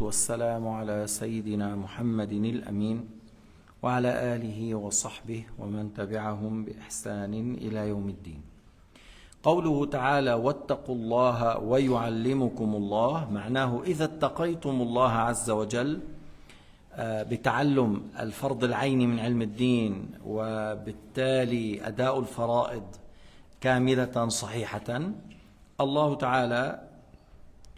والسلام على سيدنا محمد الأمين وعلى آله وصحبه ومن تبعهم بإحسان إلى يوم الدين. قوله تعالى واتقوا الله ويعلمكم الله، معناه إذا اتقيتم الله عز وجل بتعلم الفرض العيني من علم الدين وبالتالي أداء الفرائض كاملة صحيحة، الله تعالى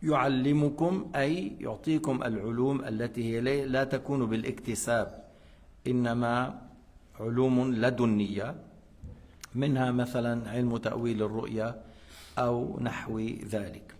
يعلمكم أي يعطيكم العلوم التي هي لا تكون بالاكتساب، إنما علوم لدنية، منها مثلا علم تأويل الرؤيا أو نحو ذلك.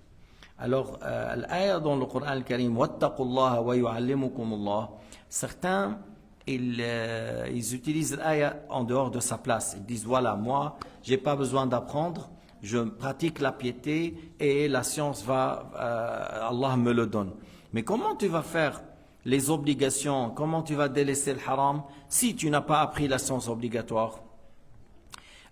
Alors, l'ayah dans le Coran al-Karim, وَاتَّقُوا اللَّهَ وَيُعَلِّمُكُمُ اللَّهِ, certains, ils utilisent l'ayah en dehors de sa place. Ils disent, voilà, moi, je n'ai pas besoin d'apprendre, je pratique la piété et la science Allah me le donne. Mais comment tu vas faire les obligations, comment tu vas délaisser le haram si tu n'as pas appris la science obligatoire?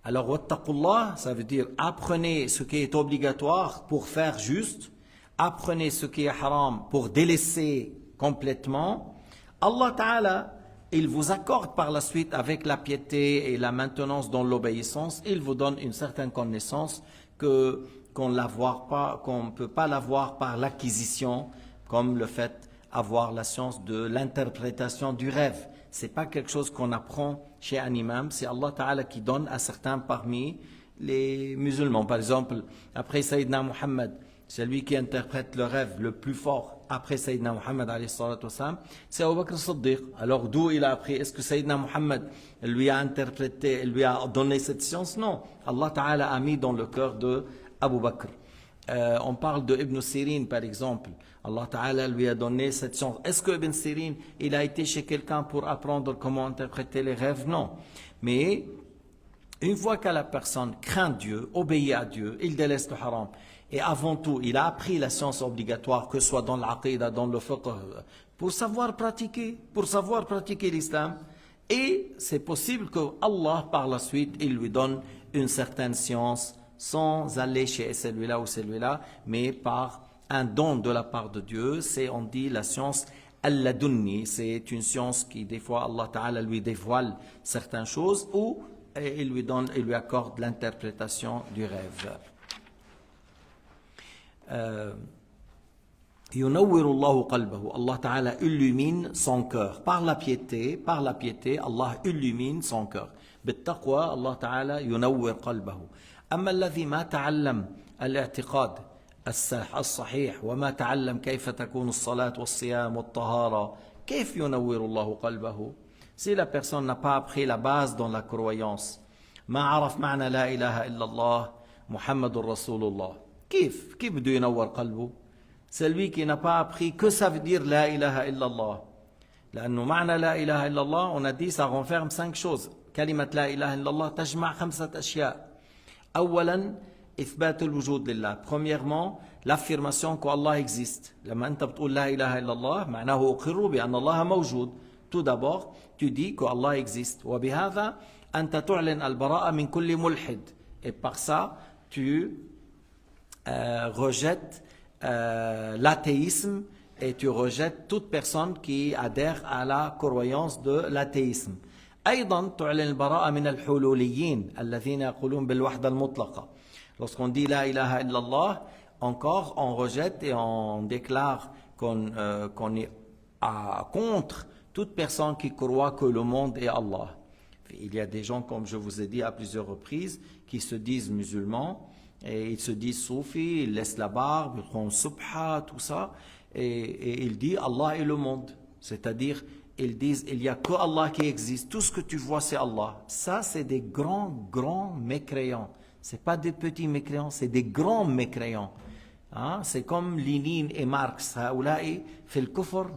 Alors, wattaqullah, ça veut dire apprenez ce qui est obligatoire pour faire juste, apprenez ce qui est haram pour délaisser complètement. Allah Ta'ala, il vous accorde par la suite avec la piété et la maintenance dans l'obéissance, il vous donne une certaine connaissance qu'on ne peut pas l'avoir par l'acquisition, comme le fait d'avoir la science de l'interprétation du rêve. Ce n'est pas quelque chose qu'on apprend chez un imam, c'est Allah Ta'ala qui donne à certains parmi les musulmans. Par exemple, après Sayyidina Muhammad, c'est lui qui interprète le rêve le plus fort après Sayyidina Muhammad, c'est Abu Bakr as-Siddiq. Alors d'où il a appris? Est-ce que Sayyidina Muhammad lui a interprété, lui a donné cette science? Non. Allah Ta'ala a mis dans le cœur de Abu Bakr. On parle de Ibn Sirin par exemple. Allah Ta'ala lui a donné cette science. Est-ce que Ibn Sirin, il a été chez quelqu'un pour apprendre comment interpréter les rêves? Non. Mais une fois que la personne craint Dieu, obéit à Dieu, il délaisse le haram. Et avant tout, il a appris la science obligatoire, que ce soit dans l'aqidah, dans le fiqh, pour savoir pratiquer l'islam. Et c'est possible que Allah, par la suite, il lui donne une certaine science sans aller chez celui-là ou celui-là, mais par un don de la part de Dieu. C'est, on dit, la science al-ladunni. C'est une science qui, des fois, Allah Ta'ala lui dévoile certaines choses ou il lui accorde l'interprétation du rêve. Yunawwirullahu qalbahu, Allah Ta'ala illumine son cœur. Par la piété, Allah illumine son cœur. Bittaqwa, Allah Ta'ala yunawwir qalbahu. أما الذي ما تعلم الاعتقاد الصحيح وما تعلم كيف تكون الصلاة والصيام والطهارة كيف ينور الله قلبه? Si la personne n'a pas appris la base dans la croyance, ما عرف معنى لا إله إلا الله محمد رسول الله, كيف بده ينور قلبه? Celui qui n'a pas appris que ça veut dire لا إله إلا الله, لأنه معنى لا إله إلا الله, on a dit, ça renferme 5 choses. كلمة لا إله إلا الله تجمع 5 أشياء. أولا إثبات الوجود لله. Premièrement, l'affirmation qu'Allah existe. لما أنت بتقول لا إله إلا الله معناه أقر بأن الله موجود. Tout d'abord, tu dis qu'Allah existe. وبهذا أنت تعلن البراءة من كل ملحد. Et par ça, tu rejettes l'athéisme et tu rejettes toute personne qui adhère à la croyance de l'athéisme. أيضا تعلن البراءة من الحلوليين الذين يقولون بالوحدة المطلقة. Lorsqu'on dit la ilaha illallah, encore on rejette et on déclare qu'on est contre toute personne qui croit que le monde est Allah. Il y a des gens, comme je vous ai dit à plusieurs reprises, qui se disent musulmans et ils se disent soufis, ils laissent la barbe, ils font subha, tout ça, et ils disent Allah est le monde. C'est-à-dire, ils disent, il n'y a que Allah qui existe, tout ce que tu vois c'est Allah. Ça c'est des grands mécréants. Ce n'est pas des petits mécréants, c'est des grands mécréants. Hein? C'est comme Lénine et Marx. هؤلاء في الكفر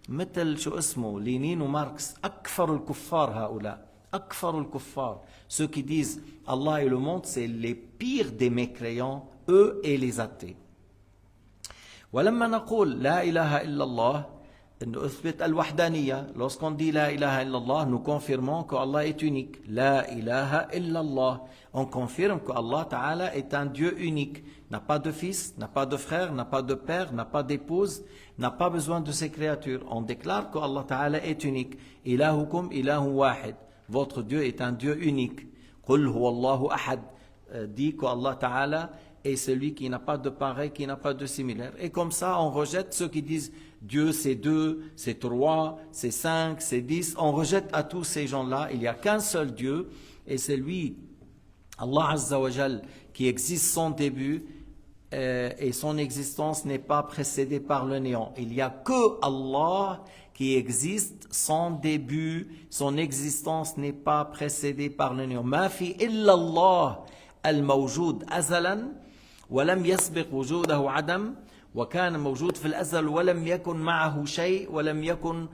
مثل شو اسمه لينين وماركس أكثر الكفار هؤلاء أكثر الكفار. Ceux qui disent Allah et le monde, c'est les pires des mécréants, eux et les athées. ولما نقول لا إله إلا الله نثبت الوحدانية. Lorsqu'on dit la ilaha illallah, nous confirmons que Allah est unique. La ilaha illallah. On confirme que Allah Ta'ala est un Dieu unique. N'a pas de fils, n'a pas de frère, n'a pas de père, n'a pas d'épouse, n'a pas besoin de ses créatures. On déclare que Allah Ta'ala est unique. Ilahukum ilahu wahid. Votre Dieu est un Dieu unique. Qul huwallahu ahad. Dit que Allah Ta'ala est celui qui n'a pas de pareil, qui n'a pas de similaire. Et comme ça, on rejette ceux qui disent Dieu c'est 2, c'est 3, c'est 5, c'est 10. On rejette à tous ces gens-là. Il n'y a qu'un seul Dieu et c'est lui, Allah Azza wa Jal, qui existe sans début et son existence n'est pas précédée par le néant. Il n'y a que Allah qui existe sans début. Son existence n'est pas précédée par le néant. Ma fi illa Allah al-mawjoud azalan ولم يسبق وجوده عدم وكان موجود في الأزل ولم يكن معه شيء ولم يكن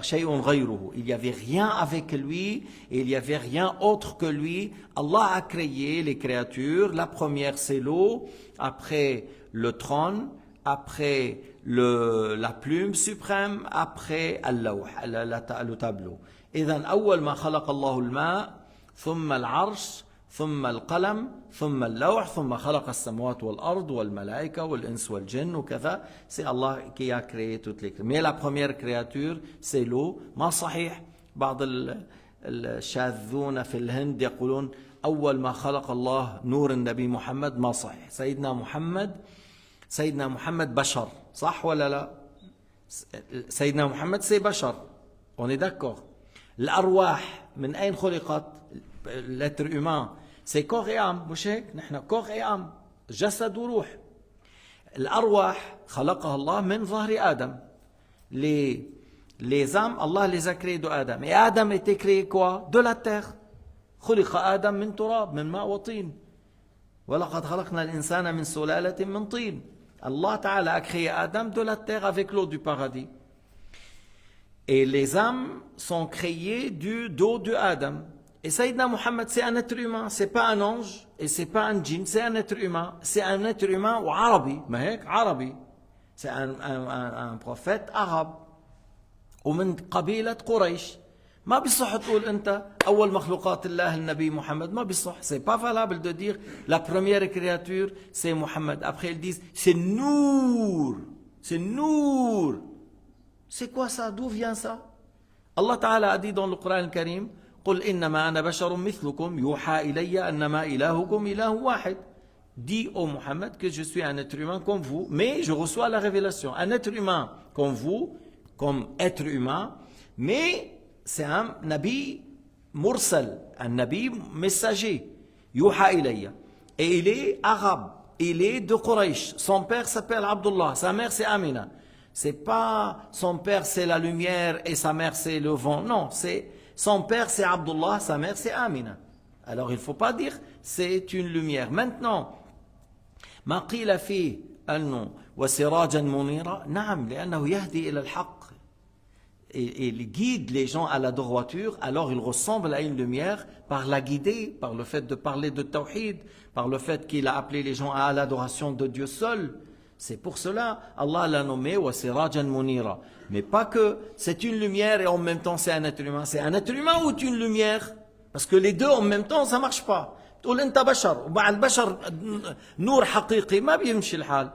شيء غيره. Il n'y avait rien avec lui et il n'y avait rien autre que lui. Allah a créé les créatures. La première c'est l'eau, après le trône, après la plume suprême, après le tableau. إذن أول ما خلق الله الماء ثم العرش ثم القلم ثم اللوح ثم خلق السماوات والأرض والملائكة والإنس والجن وكذا. C'est Allah qui a créé toutes les créatures. Mais la première créature c'est l'eau. ما صحيح بعض الشاذون في الهند يقولون أول ما خلق الله نور النبي محمد. ما صحيح. سيدنا محمد بشر. صح ولا لا؟ سيدنا محمد c'est بشر. On est d'accord. الأرواح من أين خلقت؟ l'être humain c'est corps et âme. مش هيك؟ نحن corps et âme, جسد وروح. الأرواح خلقها الله من ظهر آدم. Les âmes, Allah les a créées de Adam. Et Adam était créé quoi? De la terre. خلق آدم من تراب من ماء وطين. ولقد خلقنا الإنسان من سلالة من طين. Allah Ta'ala a créé Adam de la terre avec l'eau du paradis. Et les âmes sont créées du dos de Adam. Et Sayyidina Muhammad, c'est un être humain, c'est pas un ange, et c'est pas un djinn, c'est un être humain. C'est un être humain ou arabi, ما هيك arabi. C'est un prophète arabe. ومن قبيلة قريش. ما بيصح تقول أنت أول مخلوقات الله النبي محمد. ما بيصح. C'est pas valable de dire la première créature c'est Muhammad. Après ils disent c'est Nour. C'est Nour. C'est quoi ça? D'où vient ça? Allah Ta'ala a dit dans le Coran Karim قل إنما أنا بشر مثلكم يوحى إلي أنما إلهكم إله واحد. Dis au Muhammad que je suis un être humain comme vous, mais je reçois la révélation. Un être humain comme vous, comme être humain, mais c'est un nabi mursal, un nabi messager. Yuha ilayya. Et il est arabe, il est de Quraysh. Son père s'appelle Abdullah, sa mère c'est Amina. C'est pas son père c'est la lumière et sa mère c'est le vent. Non, c'est son père c'est Abdullah, sa mère c'est Amina. Alors il ne faut pas dire c'est une lumière. Maintenant, ما قيل فيه أنه وسراجا منيرا نعم لأنه يهدي إلى الحق. Il guide les gens à la droiture, alors il ressemble à une lumière par la guider, par le fait de parler de tawhid, par le fait qu'il a appelé les gens à l'adoration de Dieu seul. C'est pour cela Allah l'a nommé wa sirajan munira. Mais pas que c'est une lumière et en même temps c'est un être humain. C'est un être humain ou une lumière? Parce que les deux en même temps ça marche pas. تقول انت بشر ومع البشر نور حقيقي ما بيمشي الحال.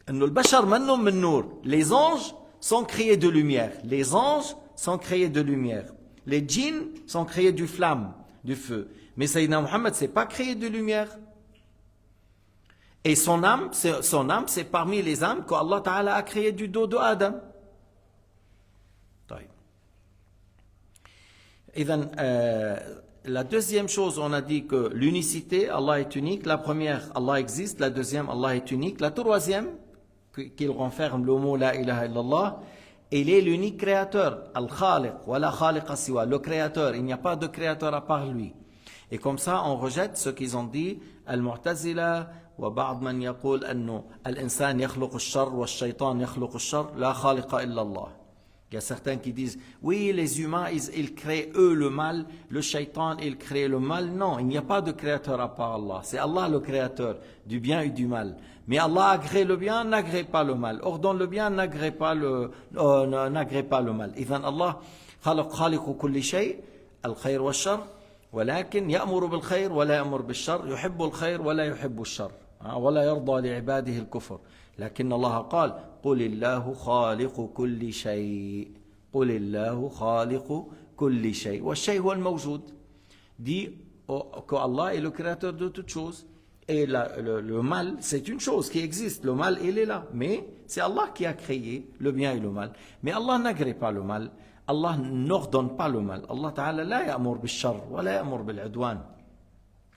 انه البشر منهم من نور. Les anges sont créés de lumière. Les anges sont créés de lumière. Les djinns sont créés du flamme, du feu. Mais Sayyidina Muhammad c'est pas créé de lumière. Et son âme c'est parmi les âmes qu'Allah Ta'ala a créé du dos de Adam. طيب. إذن la deuxième chose, on a dit que l'unicité, Allah est unique. La première, Allah existe. La deuxième, Allah est unique. La troisième, qu'il renferme le mot La ilaha illallah, il est l'unique créateur. Al-Khaliq, wa la khaliqa siwa. Le créateur, il n'y a pas de créateur à part lui. Et comme ça, on rejette ce qu'ils ont dit. Al-Mu'tazila, wa ba'd man yaqul annu al-insan yakhluq al-shar wa al-shaytan yakhluq al-shar, la khaliqa illallah. Il y a certains qui disent, oui, les humains, ils créent eux le mal, le shaitan, il crée le mal. Non, il n'y a pas de créateur à part Allah. C'est Allah le créateur du bien et du mal. Mais Allah agrée le bien, n'agrée pas le mal. Ordonne le bien, n'agrée pas le mal. إذن الله خالق كل شيء الخير والشر ولكن يأمر بالخير ولا يأمر بالشر يحب الخير ولا يحب الشر ولا يرضى لعباده الكفر لكن الله قال قل الله خالق كل شيء قل الله خالق كل شيء والشيء هو الموجود dit que Allah est le créateur de toutes choses et le mal c'est une chose qui existe, le mal il est là mais c'est Allah qui a créé le bien et le mal mais Allah n'agrée pas le mal Allah n'ordonne pas le mal Allah Ta'ala لا يأمر بالشر ولا يأمر بالعدوان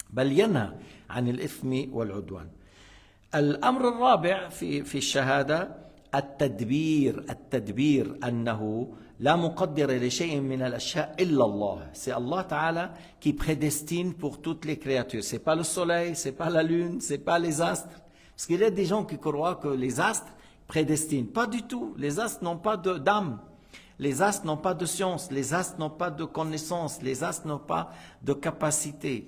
بل ينهى عن الإثم والعدوان الأمر الرابع في الشهادة التدبير أنه لا مقدر لشيء من الأشياء إلا الله c'est Allah Ta'ala qui prédestine pour toutes les créatures c'est pas le soleil, c'est pas la lune, c'est pas les astres parce qu'il y a des gens qui croient que les astres prédestinent pas du tout, les astres n'ont pas d'âme les astres n'ont pas de science, les astres n'ont pas de connaissance, les astres n'ont pas de capacité.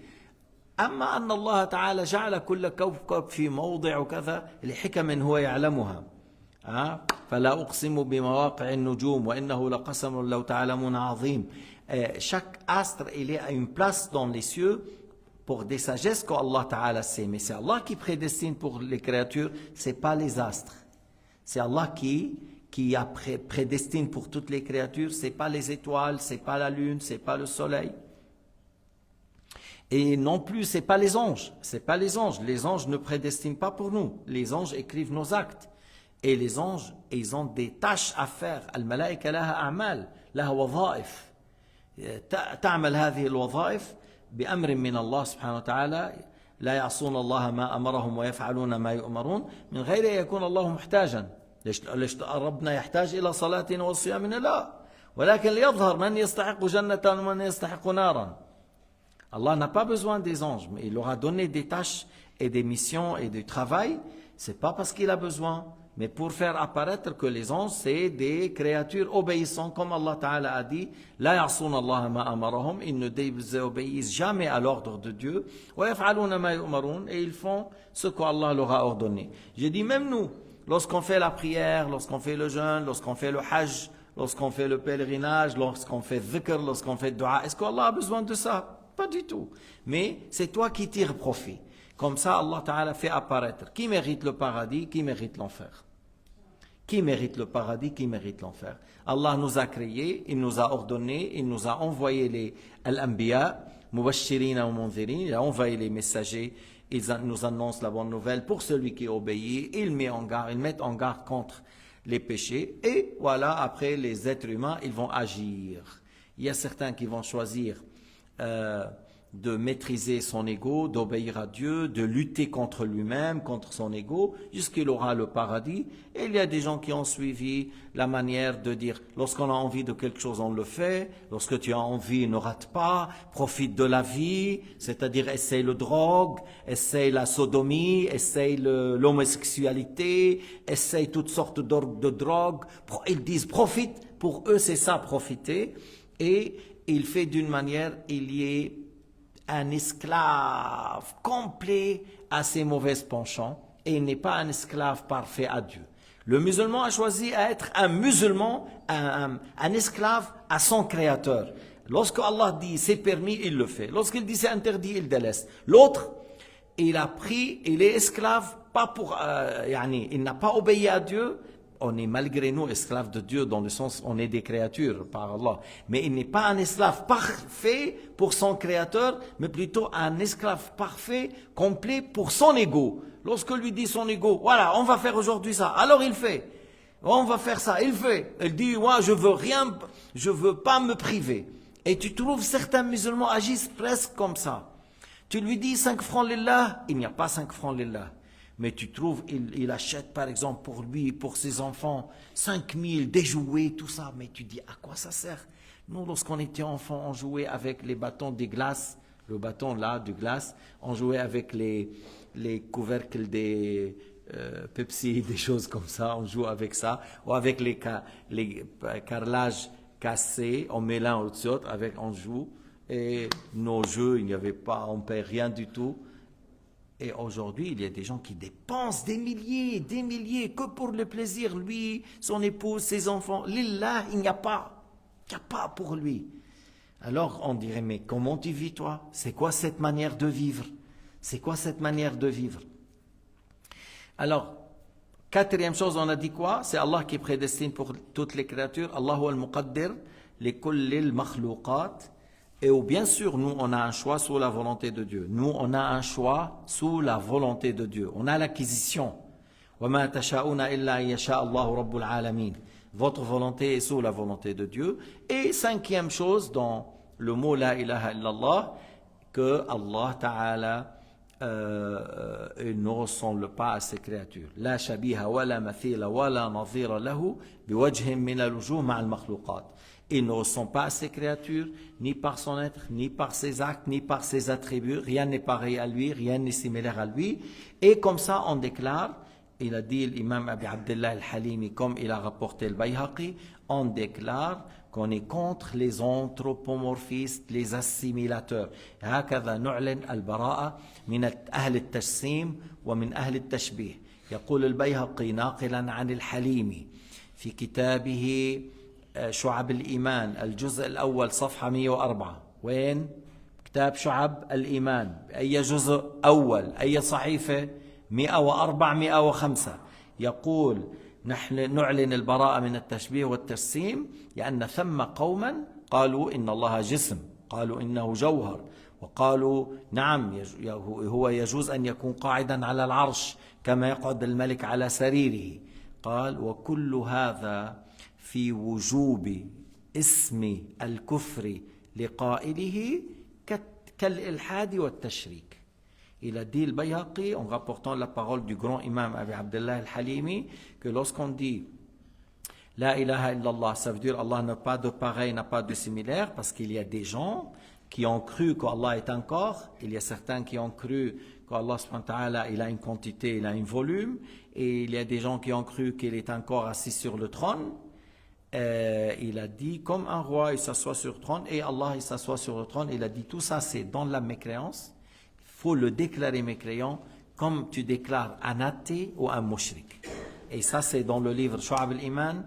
أما أن الله تعالى جعل كل كوكب في موضع وكذا لحكم هو يعلمها. فلا أقسم بمواقع النجوم وإنه لقسم لو تعلمون عظيم. Chaque astre il est à une place dans les cieux pour des sagesses que Allah Ta'ala sait. Mais c'est Allah qui prédestine pour les créatures, c'est pas les astres. C'est Allah qui a prédestine pour toutes les créatures, c'est pas les étoiles, c'est pas la lune, c'est pas le soleil. Et non plus, c'est pas les anges, c'est pas les anges. Les anges ne prédestinent pas pour nous. Les anges écrivent nos actes. Et les anges, ils ont des tâches à faire. Al-malaïka laha a'mal, laha wadha'if. تعمل هذه الوظائف بأمر من الله سبحانه وتعالى لا يعصون الله ما أمرهم ويفعلون ما يؤمرون من غير أن يكون الله محتاجا ليش ربنا يحتاج إلى صلاتنا وصيامنا لا ولكن ليظهر من يستحق جنة ومن يستحق نارا Allah n'a pas besoin des anges mais il leur a donné des tâches et des missions et du travail c'est pas parce qu'il a besoin mais pour faire apparaître que les anges c'est des créatures obéissantes comme Allah Ta'ala a dit لا يعصون الله ما أمرهم ils ne désobéissent jamais à l'ordre de Dieu ويفعلون ما يؤمرون et ils font ce qu'Allah leur a ordonné. J'ai dit même nous lorsqu'on fait la prière, lorsqu'on fait le jeûne, lorsqu'on fait le hajj, lorsqu'on fait le pèlerinage, lorsqu'on fait dhikr, lorsqu'on fait dua, est-ce qu'Allah a besoin de ça? Pas du tout. Mais c'est toi qui tires profit. Comme ça, Allah Ta'ala fait apparaître qui mérite le paradis, qui mérite l'enfer. Qui mérite le paradis, qui mérite l'enfer. Allah nous a créés, il nous a ordonné, il nous a envoyé les Al-Anbiya, Mubashirina wa Munzirin, il a envoyé les messagers, ils nous annoncent la bonne nouvelle pour celui qui obéit, ils mettent en garde contre les péchés, et voilà, après les êtres humains, ils vont agir. Il y a certains qui vont choisir de maîtriser son ego, d'obéir à Dieu, de lutter contre lui-même, contre son ego, jusqu'il aura le paradis. Et il y a des gens qui ont suivi la manière de dire, lorsqu'on a envie de quelque chose, on le fait. Lorsque tu as envie, ne rate pas, profite de la vie, c'est-à-dire essaye le drogue, essaye la sodomie, essaye l'homosexualité, essaye toutes sortes de drogues. Ils disent profite, pour eux c'est ça, profiter. Et il fait d'une manière, il y est un esclave complet à ses mauvais penchants et il n'est pas un esclave parfait à Dieu. Le musulman a choisi à être un musulman, un esclave à son créateur. Lorsque Allah dit c'est permis, il le fait. Lorsqu'il dit c'est interdit, il délaisse. L'autre, il a pris, il est esclave, pas pour, il n'a pas obéi à Dieu. On est malgré nous esclaves de Dieu dans le sens on est des créatures par Allah. Mais il n'est pas un esclave parfait pour son créateur, mais plutôt un esclave parfait, complet pour son ego. Lorsque lui dit son ego, voilà, on va faire aujourd'hui ça, alors il fait. On va faire ça, il fait. Il dit, ouais, je veux pas me priver. Et tu trouves certains musulmans agissent presque comme ça. Tu lui dis 5 francs lillah, il n'y a pas 5 francs lillah. Mais tu trouves, il achète par exemple pour lui, pour ses enfants, 5000, des jouets, tout ça. Mais tu dis, à quoi ça sert? Nous, lorsqu'on était enfants, on jouait avec les bâtons des glaces, le bâton là, de glace. On jouait avec les couvercles des Pepsi, des choses comme ça, on joue avec ça, ou avec les carrelages cassés, on met l'un au-dessus de l'autre, on joue, et nos jeux, il n'y avait pas, on ne paie rien du tout. Et aujourd'hui, il y a des gens qui dépensent des milliers, que pour le plaisir, lui, son épouse, ses enfants. Lillah, il n'y a pas pour lui. Alors on dirait, mais comment tu vis toi? C'est quoi cette manière de vivre? C'est quoi cette manière de vivre? Alors, quatrième chose, on a dit quoi? C'est Allah qui prédestine pour toutes les créatures. Allahu al-Muqaddir, li kulli al-makhluqat. Et bien sûr, nous, on a un choix sous la volonté de Dieu. Nous, on a un choix sous la volonté de Dieu. On a l'acquisition. وَمَا تَشَاءُونَ إِلَّا أَن يَشَاءَ اللَّهُ رَبُّ الْعَالَمِينَ. Votre volonté est sous la volonté de Dieu. Et cinquième chose, dans le mot La ilaha illallah, que Allah Ta'ala ne ressemble pas à ses créatures. La shabiha wa la mathila wa la nadhira lahu biwajhin min al-wujuh ma'al makhluqat. Il ne ressemble pas à ses créatures, ni par son être, ni par ses actes, ni par ses attributs. Rien n'est pareil à lui, rien n'est similaire à lui. Et comme ça, on déclare, il a dit l'imam Abi Abdullah al-Halimi, comme il a rapporté le Bayhaqi, on déclare qu'on est contre les anthropomorphistes, les assimilateurs. هكذا نعلن البراءة من أهل التجسيم ومن أهل التشبيه. يقول البيهقي ناقلا عن الحليمي في كتابه شعب الإيمان الجزء الأول صفحة 104. وين؟ كتاب شعب الإيمان. أي جزء أول؟ أي صحيفة؟ 104 105. يقول نحن نعلن البراءة من التشبيه والتجسيم لأن ثم قوما قالوا إن الله جسم، قالوا إنه جوهر، وقالوا نعم هو يجوز أن يكون قاعدا على العرش كما يقعد الملك على سريره. قال وكل هذا في وجوب اسم الكفر لقائله كالإلحاد والتشريك. Il a dit le Bayhaqi, en rapportant la parole du grand imam Abi Abdullah al-Halimi, que lorsqu'on dit La ilaha illallah, ça veut dire Allah n'a pas de pareil, n'a pas de similaire, parce qu'il y a des gens qui ont cru qu'Allah est un corps, il y a certains qui ont cru qu'Allah subhanahu wa ta'ala, il a une quantité, il a un volume, et il y a des gens qui ont cru qu'il est un corps assis sur le trône. Il a dit, comme un roi, il s'assoit sur le trône, et Allah, il s'assoit sur le trône, il a dit, tout ça, c'est dans la mécréance. Il faut le déclarer mécréant comme tu déclares un athée ou un mushrik. Et ça, c'est dans le livre Shu'ab al-Iman,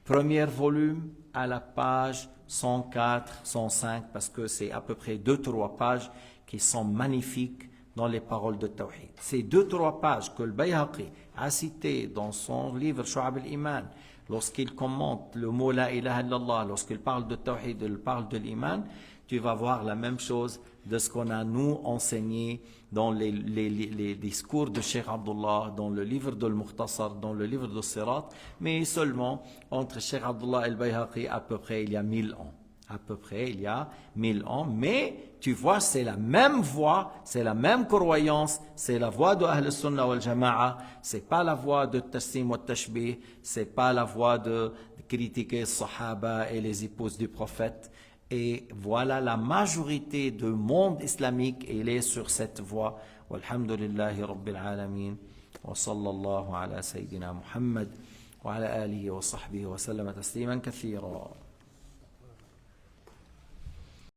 premier volume, à la page 104, 105, parce que c'est à peu près 2-3 pages qui sont magnifiques dans les paroles de Tawhid. Ces 2-3 pages que le Bayhaqi a citées dans son livre Shu'ab al-Iman, lorsqu'il commente le mot La ilaha illallah, lorsqu'il parle de Tawhid, il parle de l'Iman, tu vas voir la même chose de ce qu'on a nous enseigné dans les discours de Cheikh Abdullah, dans le livre de Al-Mukhtasar, dans le livre de Sirat, mais seulement entre Cheikh Abdullah et le Bayhaqi, à peu près il y a 1000 ans. À peu près il y a 1000 ans, mais tu vois, c'est la même voix, c'est la même croyance, c'est la voix de Ahl Sunnah wal Jama'a, c'est pas la voix de Tassim wa Tashbih, c'est pas la voix de critiquer les Sahaba et les épouses du prophète. Et voilà la majorité du monde islamique, il est sur cette voie. Walhamdulillahi Rabbil Alamin. Wa sallallahu ala Sayyidina Muhammad wa ala alihi wa sahbihi wa sallama tasliman kathira.